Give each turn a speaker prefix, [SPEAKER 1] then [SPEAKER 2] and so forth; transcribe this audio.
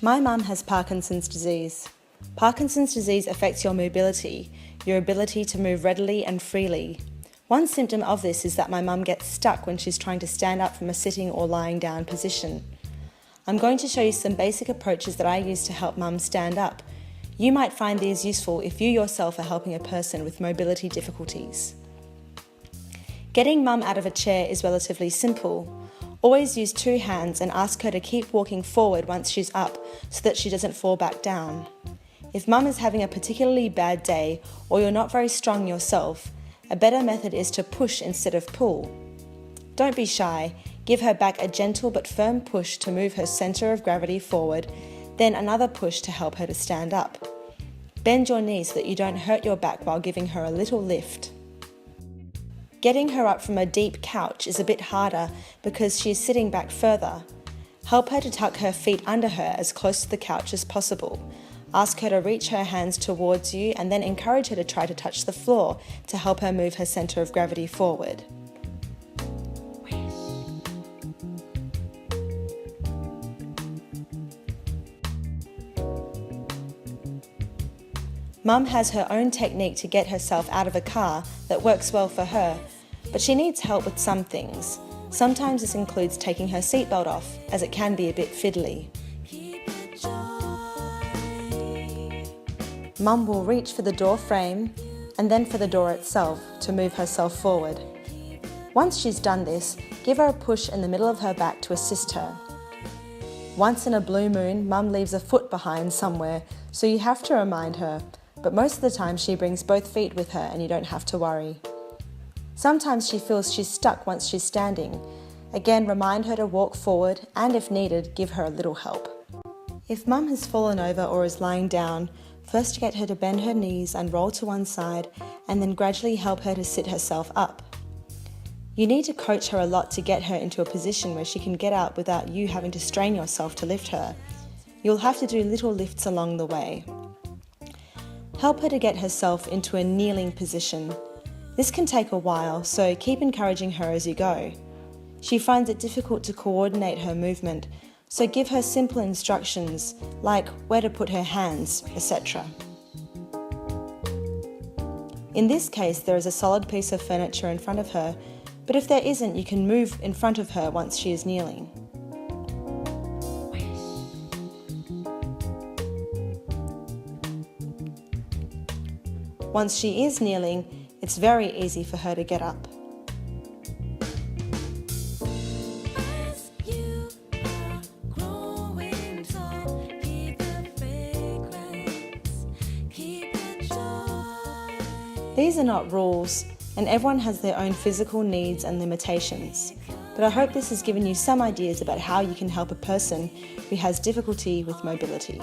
[SPEAKER 1] My mum has Parkinson's disease. Parkinson's disease affects your mobility, your ability to move readily and freely. One symptom of this is that my mum gets stuck when she's trying to stand up from a sitting or lying down position. I'm going to show you some basic approaches that I use to help mum stand up. You might find these useful if you yourself are helping a person with mobility difficulties. Getting mum out of a chair is relatively simple. Always use 2 hands and ask her to keep walking forward once she's up so that she doesn't fall back down. If mum is having a particularly bad day or you're not very strong yourself, a better method is to push instead of pull. Don't be shy, give her back a gentle but firm push to move her centre of gravity forward, then another push to help her to stand up. Bend your knees so that you don't hurt your back while giving her a little lift. Getting her up from a deep couch is a bit harder because she is sitting back further. Help her to tuck her feet under her as close to the couch as possible. Ask her to reach her hands towards you and then encourage her to try to touch the floor to help her move her centre of gravity forward. Mum has her own technique to get herself out of a car that works well for her, but she needs help with some things. Sometimes this includes taking her seatbelt off, as it can be a bit fiddly. Mum will reach for the door frame and then for the door itself to move herself forward. Once she's done this, give her a push in the middle of her back to assist her. Once in a blue moon, Mum leaves a foot behind somewhere, so you have to remind her, but most of the time she brings both feet with her and you don't have to worry. Sometimes she feels she's stuck once she's standing. Again, remind her to walk forward and if needed, give her a little help. If Mum has fallen over or is lying down, first get her to bend her knees and roll to one side and then gradually help her to sit herself up. You need to coach her a lot to get her into a position where she can get out without you having to strain yourself to lift her. You'll have to do little lifts along the way. Help her to get herself into a kneeling position. This can take a while, so keep encouraging her as you go. She finds it difficult to coordinate her movement, so give her simple instructions like where to put her hands, etc. In this case, there is a solid piece of furniture in front of her, but if there isn't, you can move in front of her once she is kneeling. Once she is kneeling, it's very easy for her to get up. These are not rules, and everyone has their own physical needs and limitations. But I hope this has given you some ideas about how you can help a person who has difficulty with mobility.